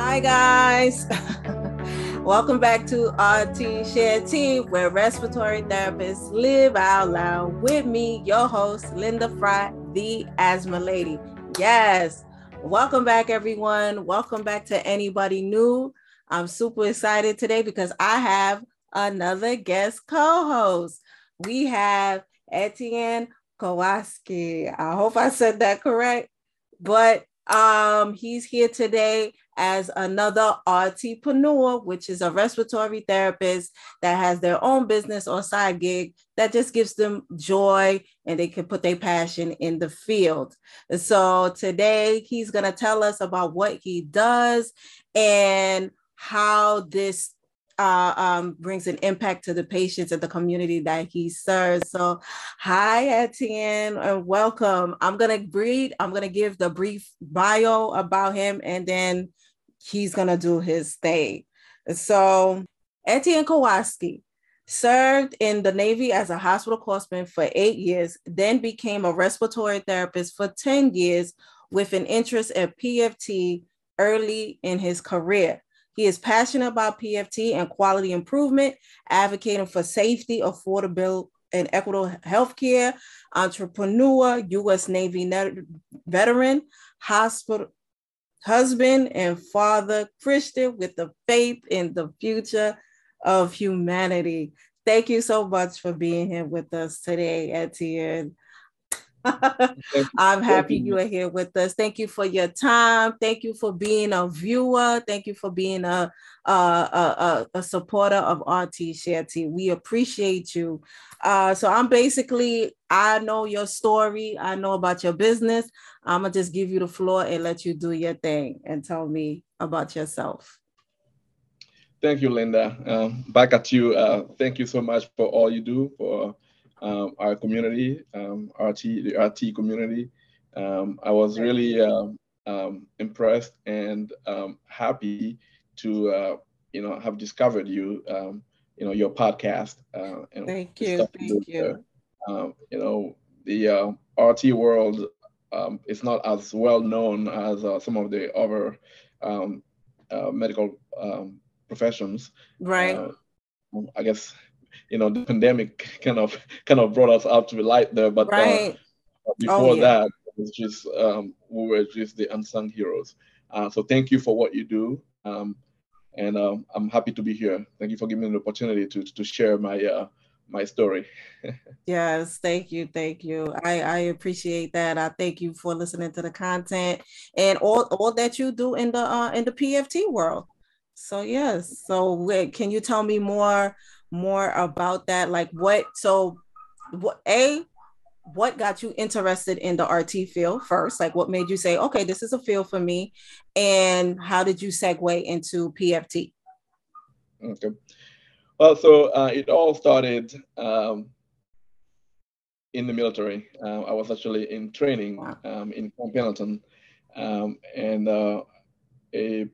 Hi, guys. Welcome back to RT Share T, where respiratory therapists live out loud. With me, your host, Linda Fry, the Asthma Lady. Yes. Welcome back, everyone. Welcome back to anybody new. I'm super excited today because I have another guest co-host. We have Etienne Kowalski. I hope I said that correct. But he's here today as another RTpreneur, which is a respiratory therapist that has their own business or side gig that just gives them joy and they can put their passion in the field. So today he's going to tell us about what he does and how this brings an impact to the patients and the community that he serves. So, hi, Etienne, and welcome. I'm gonna give the brief bio about him, and then he's gonna do his thing. So, Etienne Kowalski served in the Navy as a hospital corpsman for 8 years, then became a respiratory therapist for 10 years with an interest in PFT early in his career. He is passionate about PFT and quality improvement, advocating for safety, affordable, and equitable healthcare, entrepreneur, U.S. Navy veteran, husband, and father, Christian with the faith in the future of humanity. Thank you so much for being here with us today, Etienne. I'm happy you are here with us. Thank you for your time. Thank you for being a viewer. Thank you for being a supporter of RT Share T. We appreciate you. So I know your story. I know about your business. I'm going to just give you the floor and let you do your thing and tell me about yourself. Thank you, Linda. Back at you. Thank you so much for all you do for our community, the RT community. I was really impressed and happy to have discovered you. Your podcast. Thank you. The RT world is not as well known as some of the other medical professions. Right. I guess the pandemic kind of brought us out to the light there, but right. before that, it was just we were just the unsung heroes. So thank you for what you do, and I'm happy to be here. Thank you for giving me the opportunity to share my story. Yes, thank you. I appreciate that. I thank you for listening to the content and all that you do in the PFT world. So yes. So can you tell me more about that? Like what got you interested in the RT field first? Like what made you say, okay, this is a field for me? And how did you segue into PFT? Okay. Well, so it all started in the military. I was actually in training in Camp Pendleton, and a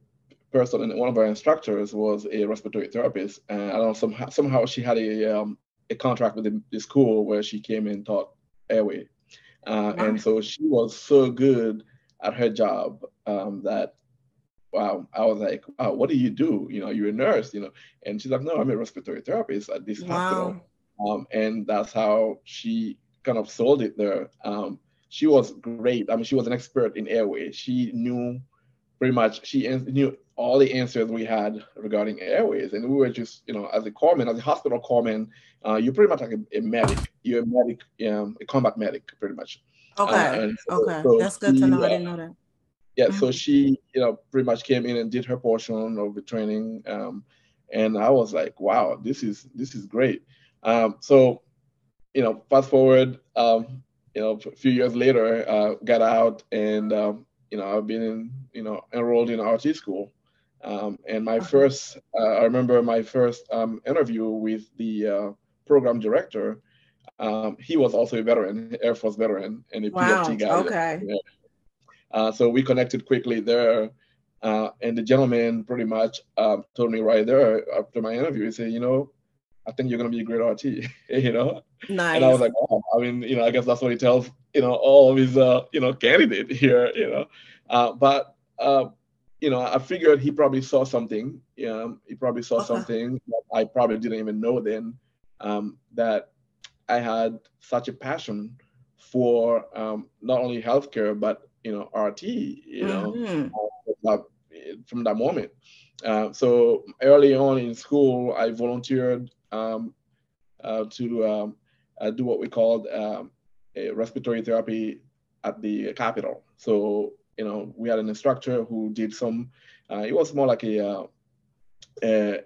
person, and one of our instructors was a respiratory therapist. And I don't know, somehow she had a contract with the school where she came and taught airway. And so she was so good at her job that, wow, I was like, wow, what do? You're a nurse, And she's like, no, I'm a respiratory therapist at this hospital. And that's how she kind of sold it there. She was great. I mean, she was an expert in airway. She knew pretty much, she knew all the answers we had regarding airways. And we were just, as a corpsman, as a hospital corpsman, you're pretty much like a medic. You're a medic, a combat medic, pretty much. Okay. So that's good to know. I didn't know that. Yeah, so she, pretty much came in and did her portion of the training, and I was like, "Wow, this is great." So, fast forward, a few years later, got out, and I've been enrolled in RT school, and my first, I remember my first interview with the program director. He was also a veteran, Air Force veteran, and a PFT guy. Okay. So we connected quickly there. And the gentleman pretty much told me right there after my interview, he said, I think you're going to be a great RT, Nice. And I was like, oh, I mean, I guess that's what he tells, all of his, candidate here, But, I figured he probably saw something. He probably saw Okay. something that I probably didn't even know then, that I had such a passion for not only healthcare but RT. Mm-hmm. Uh, from that moment. So early on in school, I volunteered to do what we called a respiratory therapy at the Capitol. So we had an instructor who did some. It was more like a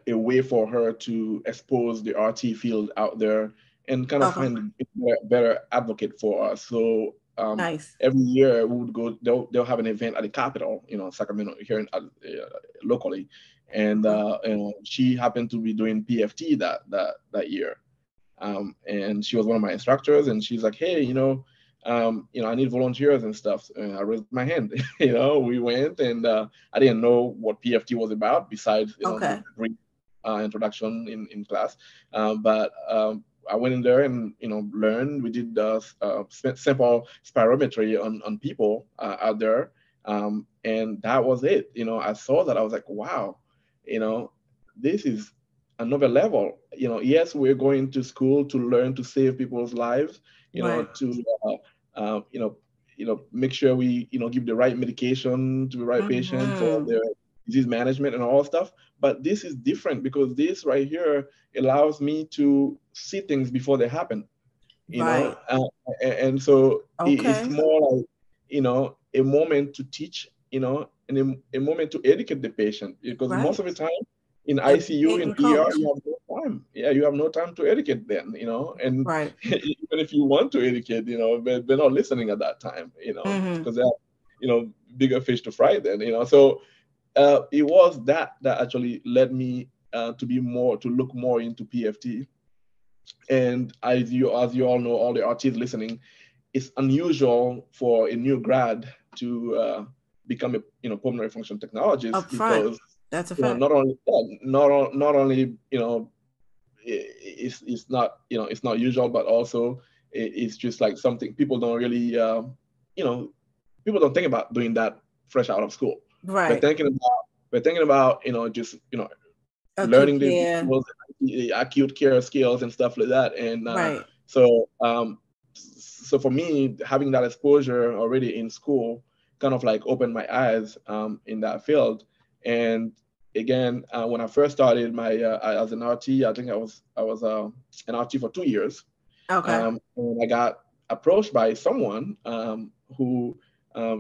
way for her to expose the RT field out there and kind of Okay. find a better advocate for us. So Nice. every year we would go. They'll have an event at the Capitol, Sacramento here locally, and Okay. she happened to be doing PFT that year, and she was one of my instructors, and she's like, hey, I need volunteers and stuff. And I raised my hand. We went, and I didn't know what PFT was about besides the Okay. brief introduction in class, but I went in there and learned. We did simple spirometry on people out there, and that was it. I saw that, I was like, wow, this is another level. Yes, we're going to school to learn to save people's lives, Right. to make sure we give the right medication to the right patient for Mm-hmm. their disease management and all stuff. But this is different because this right here allows me to see things before they happen. Right. And so it's Okay. more like a moment to teach, and a moment to educate the patient, because most Right. of the time in ICU, Educate in and ER, coach. you have no time. Yeah, you have no time to educate them, and Right. even if you want to educate, they're not listening at that time, Mm-hmm. because they have bigger fish to fry then. So it was that actually led me to look more into PFT. And as you all know, all the RTs listening, it's unusual for a new grad to become a pulmonary function technologist, Up front. because That's a fact. not only it's not it's not usual, but also it's just like something people don't really you know people don't think about doing that fresh out of school. We're Right. thinking about we're thinking about just Acute learning the care. skills, the acute care skills and stuff like that. And Right. so for me, having that exposure already in school kind of like opened my eyes in that field. And again, when I first started my as an RT, I think I was an RT for 2 years, Okay. and I got approached by someone who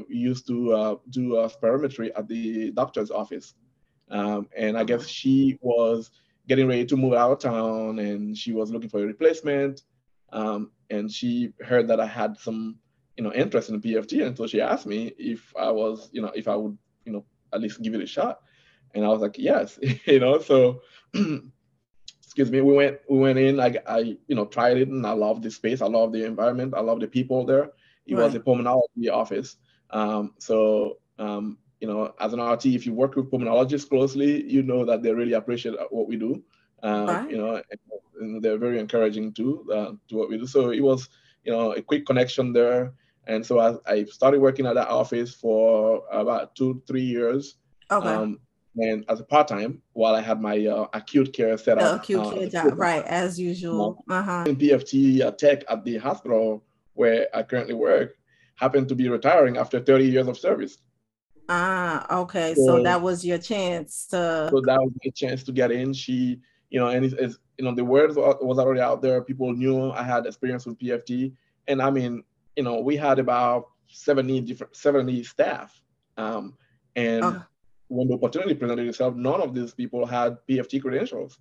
used to do spirometry at the doctor's office, and I Okay. guess she was getting ready to move out of town, and she was looking for a replacement. And she heard that I had some, interest in PFT, and so she asked me if I would, at least give it a shot. And I was like, yes, So, excuse me, we went in. I tried it, and I love the space. I love the environment. I love the people there. It was a Right. pulmonology office. As an RT, if you work with pulmonologists closely, you know that they really appreciate what we do. Right. And they're very encouraging too to what we do. So it was, a quick connection there. And so I started working at that office for about 2-3 years, Okay. um, and as a part time while I had my acute care set The up acute as care a job. full-time. Right. As usual. Uh-huh. In PFT tech at the hospital where I currently work happened to be retiring after 30 years of service. Okay. So So that was your chance to. so that was a chance to get in. She, and the word was already out there. People knew I had experience with PFT, and I mean, we had about 70 staff, and Okay. when the opportunity presented itself, none of these people had PFT credentials.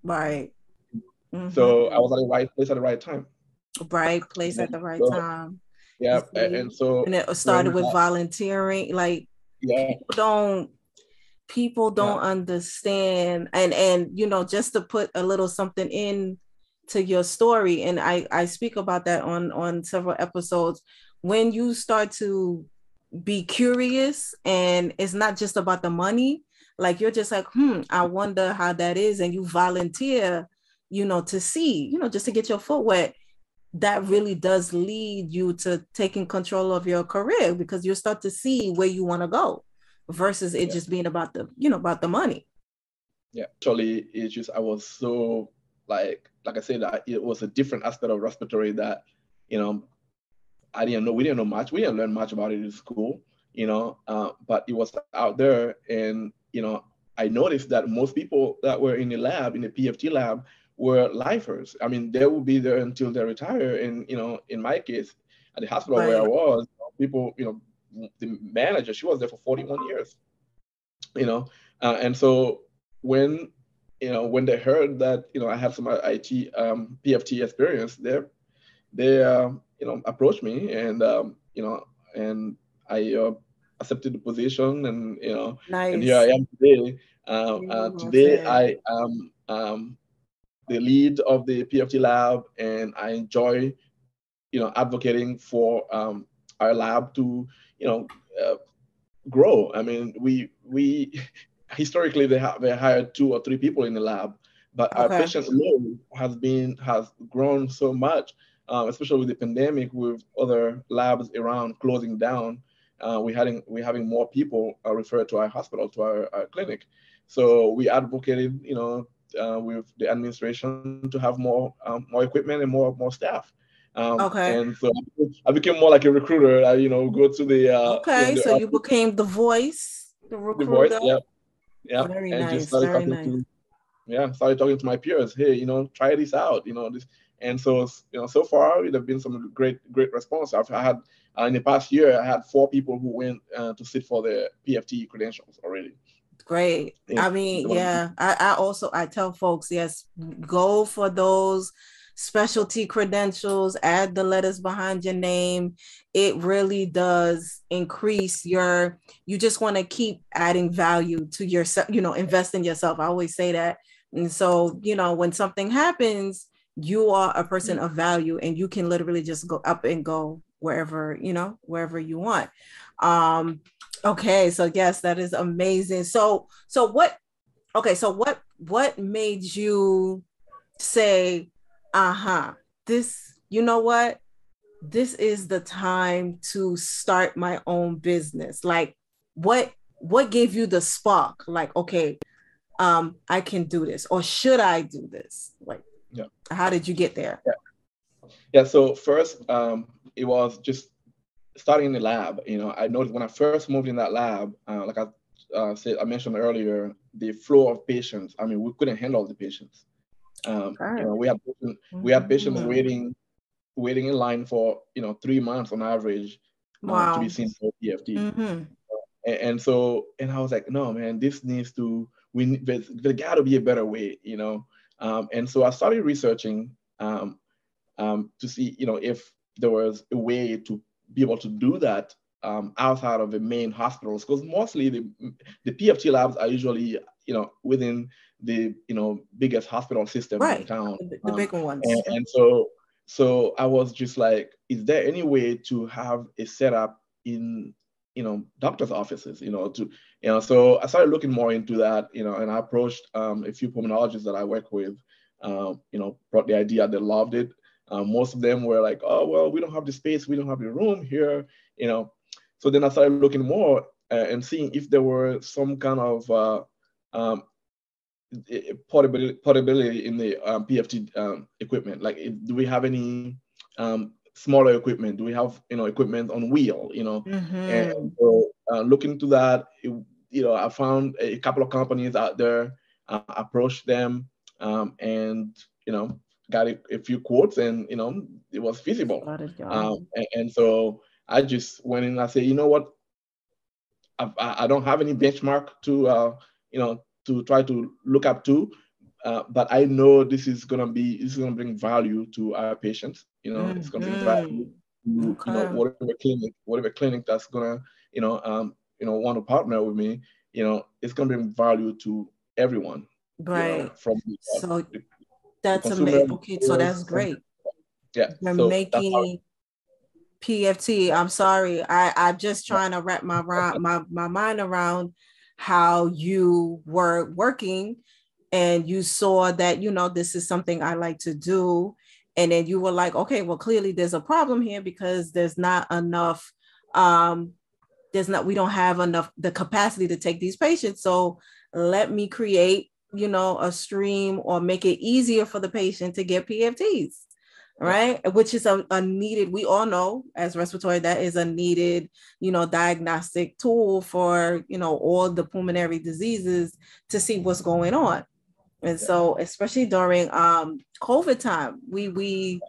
Right. So I Mm-hmm. was at the right place at the right time. Right place at And the right so, time. You yeah, and see, so and it started when with volunteering. Like yeah, people don't people yeah, don't understand, and just to put a little something in to your story, and I speak about that on several episodes. When you start to be curious, and it's not just about the money, like you're just like, I wonder how that is, and you volunteer, to see, just to get your foot wet. That really does lead you to taking control of your career, because you start to see where you want to go. versus it just being about the, about the money. Yeah, actually, it's just I was so like I said, it was a different aspect of respiratory that, I didn't know. We didn't know much. We didn't learn much about it in school, but it was out there, and I noticed that most people that were in the lab, in the PFT lab, were lifers. I mean, they will be there until they retire. And in my case, at the hospital where I was, people, the manager, she was there for 41 years, and so when when they heard that I have some IT PFT experience, they approached me, and and I accepted the position, and and here I am today. Today I am the lead of the PFT lab, and I enjoy advocating for our lab to grow. I mean, we historically they hired 2 or 3 people in the lab, but our patient load has grown so much, especially with the pandemic, with other labs around closing down. We're having more people referred to our hospital, to our clinic. So we advocated, with the administration to have more equipment and more staff. And so I became more like a recruiter. I, go to the so you became the voice, the recruiter. The voice, yeah. Very and nice. just started started talking to my peers. Hey, try this out. This, and so so far it have been some great response. I had in the past year I had 4 people who went to sit for the PFT credentials already. Great. I mean, yeah. I tell folks, yes, go for those specialty credentials, add the letters behind your name. It really does increase you just want to keep adding value to yourself, invest in yourself. I always say that. And so, when something happens, you are a person of value, and you can literally just go up and go wherever you want. Okay, so yes, that is amazing. So what made you say, this, this is the time to start my own business? Like, what gave you the spark? Like, okay, I can do this, or should I do this? Like, how did you get there? Yeah. So first, it was just starting in the lab. I noticed when I first moved in that lab, like I mentioned earlier, the flow of patients. I mean, we couldn't handle the patients. We had patients waiting in line for 3 months on average to be seen for PFT. And so I was like, no, man, this needs to. There got to be a better way, and so I started researching to see, if there was a way to be able to do that outside of the main hospitals, because mostly the PFT labs are usually, within the biggest hospital system in town, the big ones. And so I was just like, is there any way to have a setup in doctors' offices, so I started looking more into that, and I approached a few pulmonologists that I work with, brought the idea. They loved it. Most of them were like, oh, well, we don't have the space, we don't have the room here, so then I started looking more and seeing if there were some kind of portability in the PFT equipment. Like, do we have any smaller equipment? Do we have equipment on wheel? And so looking into that, I found a couple of companies out there, approached them, and got a few quotes, and it was feasible. And so I just went in and I said, you know what, I don't have any benchmark to to try to look up to, but I know this is gonna bring value to our patients. It's gonna bring value to whatever clinic that's gonna want to partner with me. It's gonna bring value to everyone. Right. From so that's amazing. Okay, so that's great. Yeah. You're making PFT. I'm sorry. I'm just trying to wrap my mind around how you were working, and you saw that, this is something I like to do. And then you were like, okay, well, clearly there's a problem here because there's not enough we don't have enough the capacity to take these patients. So let me create, a stream or make it easier for the patient to get PFTs, right? Which is a needed, we all know as respiratory, that is a needed, diagnostic tool for, all the pulmonary diseases to see what's going on. And so, especially during COVID time, we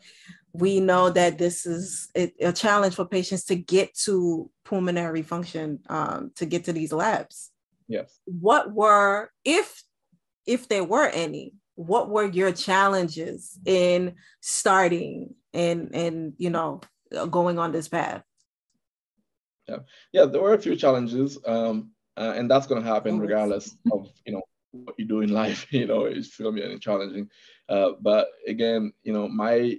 know that this is a challenge for patients to get to pulmonary function, to get to these labs. Yes. What were, if there were any, what were your challenges in starting and going on this path? Yeah, there were a few challenges, and that's going to happen regardless of what you do in life. It's going to be challenging. But again, my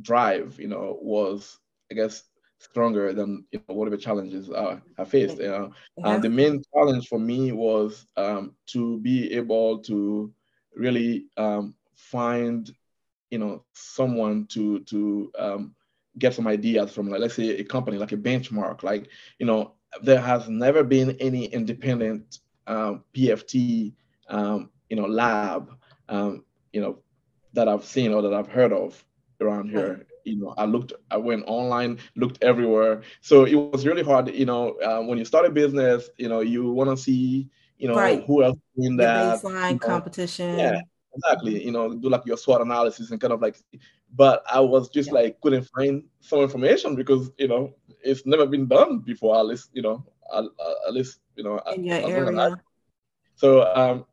drive, was, I guess, stronger than whatever challenges I faced. The main challenge for me was to be able to really find someone to get some ideas from, like, let's say a company, like a benchmark. Like, there has never been any independent PFT lab that I've seen or that I've heard of around here. I went online, looked everywhere. So it was really hard, when you start a business, you want to see, who else doing that. Baseline competition. Yeah, exactly. Do like your SWOT analysis and kind of like, but I was just like, couldn't find some information because, it's never been done before, at least, in your area. So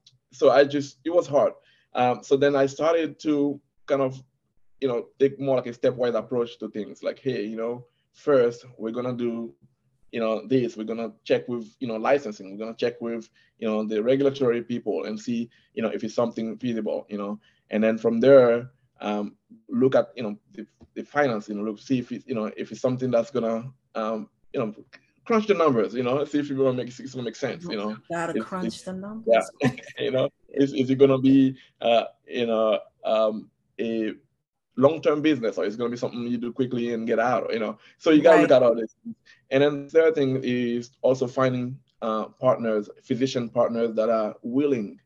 it was hard. So then I started to kind of, take more like a stepwise approach to things. Like, hey, first we're gonna do, this. We're gonna check with, licensing. We're gonna check with, the regulatory people and see, if it's something feasible, and then from there, look at, the financing. See if it's, if it's something that's gonna, crunch the numbers. See if it's gonna make sense. Gotta crunch the numbers. Yeah, is it gonna be, a long-term business, or it's going to be something you do quickly and get out, so you got to look at all this. And then the third thing is also finding partners, physician partners that are willing,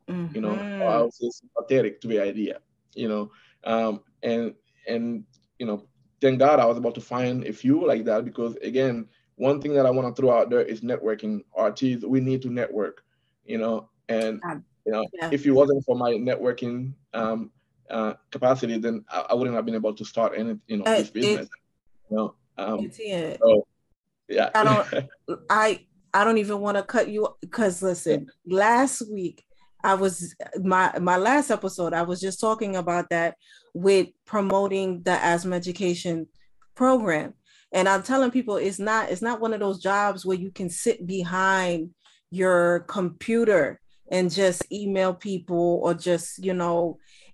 or also sympathetic to the idea, and thank God I was able to find a few like that, because again, one thing that I want to throw out there is networking. RTs, we need to network, and if it wasn't for my networking capacity, then I wouldn't have been able to start any, this business. So, yeah. I don't even want to cut you, because listen, last week I was my last episode, I was just talking about that with promoting the asthma education program. And I'm telling people it's not one of those jobs where you can sit behind your computer and just email people or just,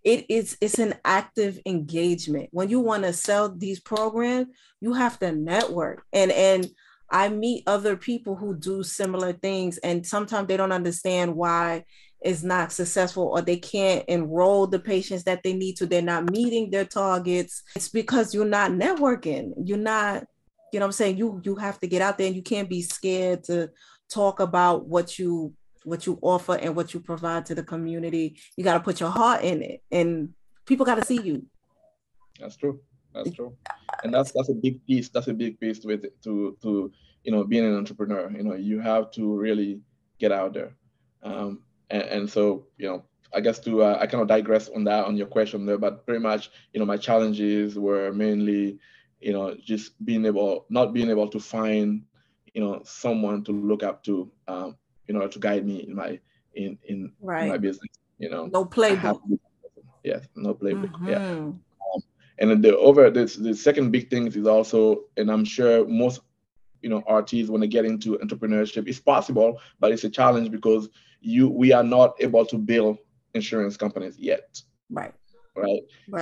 it's an active engagement. When you want to sell these programs, you have to network. And I meet other people who do similar things, and sometimes they don't understand why it's not successful, or they can't enroll the patients that they need to. They're not meeting their targets. It's because you're not networking. You're not, what I'm saying? You have to get out there, and you can't be scared to talk about what you offer and what you provide to the community. You got to put your heart in it, and people got to see you. That's true. And that's a big piece. That's a big piece to being an entrepreneur. You have to really get out there. And so, I guess I kind of digress on that, on your question there, but pretty much, my challenges were mainly, just not being able to find, someone to look up to, in order to guide me in my business. No playbook. Yes, no playbook. Mm-hmm. Yeah. And then the second big thing is also, and I'm sure most RTs, when they get into entrepreneurship, it's possible, but it's a challenge because we are not able to build insurance companies yet. Right.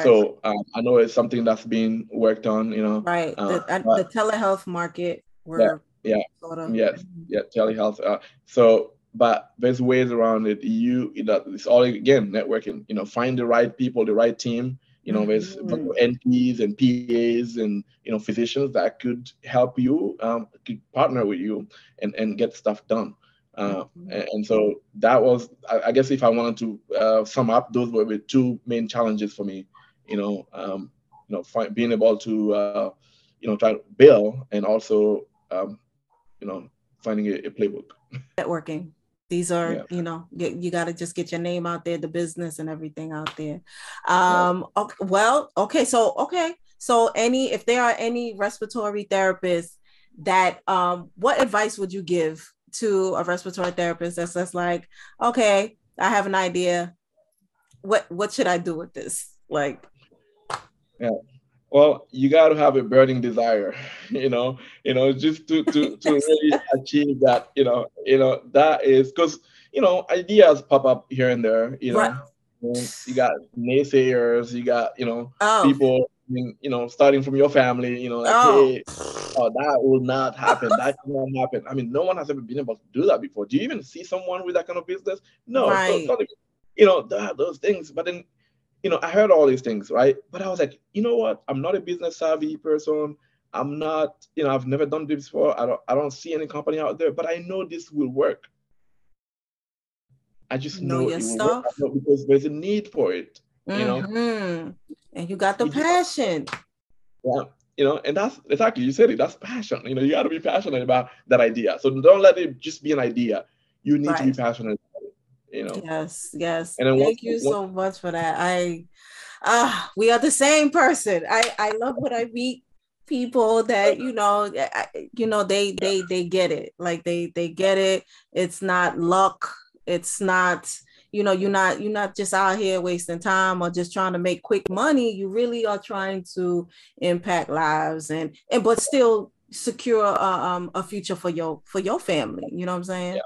So I know it's something that's being worked on. Right. The telehealth market. Telehealth. But there's ways around it. It's all, again, networking. Find the right people, the right team. There's a bunch of NPs and PAs and, physicians that could help you, could partner with you and get stuff done. And so that was, I guess, if I wanted to sum up, those were the two main challenges for me, being able to, try to bill and also, finding a playbook. Networking. These are, you got to just get your name out there, the business and everything out there. So if there are any respiratory therapists that, what advice would you give to a respiratory therapist that's just like, okay, I have an idea. What should I do with this? Well, you got to have a burning desire, just to really achieve that, that is because, ideas pop up here and there, Right. You got naysayers, you got, people, starting from your family, hey, that will not happen. That cannot happen. I mean, no one has ever been able to do that before. Do you even see someone with that kind of business? No. Right. So, those things. But then, I heard all these things, right? But I was like, you know what? I'm not a business savvy person. I'm not, I've never done this before. I don't see any company out there, but I know this will work. I just know your it stuff will work because there's a need for it, And you got the passion. Yeah. And that's exactly, you said it, that's passion. You got to be passionate about that idea. So don't let it just be an idea. You need to be passionate about it. Yes. And then thank you so much for that. We are the same person. I love when I meet people that they get it. Like they get it. It's not luck. It's not, you're not just out here wasting time or just trying to make quick money. You really are trying to impact lives but still secure a future for your family. You know what I'm saying? Yeah.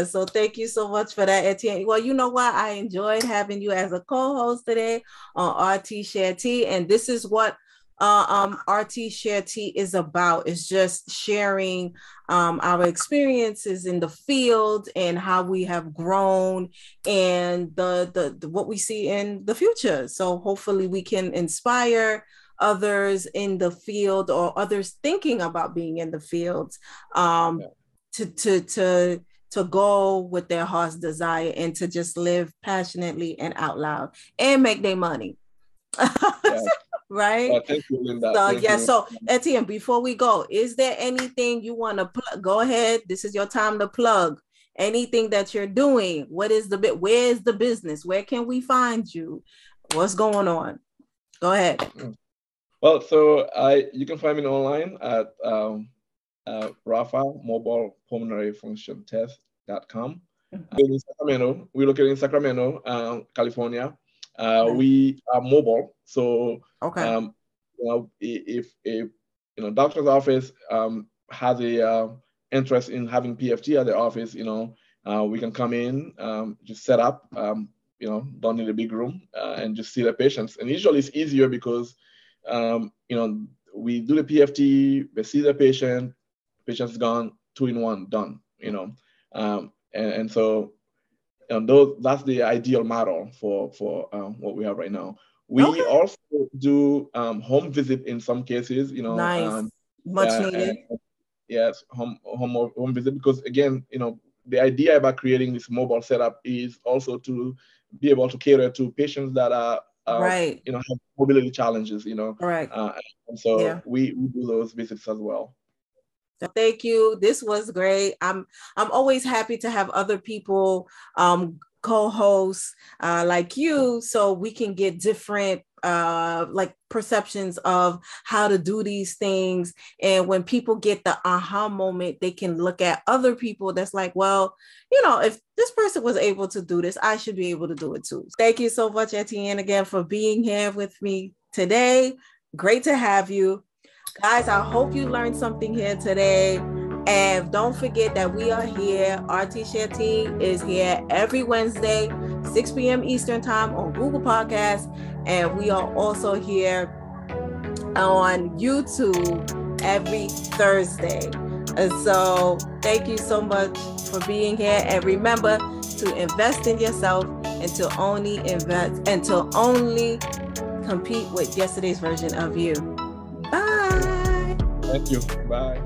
So thank you so much for that, Etienne. Well, you know what? I enjoyed having you as a co-host today on RT Share Tea. And this is what RT Share Tea is about. It's just sharing our experiences in the field and how we have grown and the what we see in the future. So hopefully we can inspire others in the field or others thinking about being in the field to go with their heart's desire and to just live passionately and out loud and make their money. Right? Thank you, Linda. So Etienne, before we go, is there anything you want to plug? Go ahead. This is your time to plug anything that you're doing. Where's the business? Where can we find you? What's going on? Go ahead. Well, so you can find me online at Rafa Mobile Pulmonary Function Test.com. In Sacramento, we're located in Sacramento, California. We are mobile, so if a doctor's office has a interest in having PFT at their office, we can come in, just set up, don't need a big room, and just see the patients. And usually it's easier because we do the PFT, we see the patient. Patient's gone, 2-in-1, done, and so that's the ideal model for what we have right now. We also do home visit in some cases, nice. Much needed. Yes, home visit, because again, the idea about creating this mobile setup is also to be able to cater to patients that are have mobility challenges, Right. And so we do those visits as well. So thank you. This was great. I'm always happy to have other people co-hosts like you, so we can get different perceptions of how to do these things. And when people get the aha moment, they can look at other people that's like, well, if this person was able to do this, I should be able to do it too. Thank you so much, Etienne, again for being here with me today. Great to have you. Guys, I hope you learned something here today. And don't forget that we are here. RT Share Tea is here every Wednesday, 6 p.m. Eastern Time on Google Podcasts. And we are also here on YouTube every Thursday. And so thank you so much for being here. And remember to invest in yourself and to only compete with yesterday's version of you. Bye. Thank you. Bye.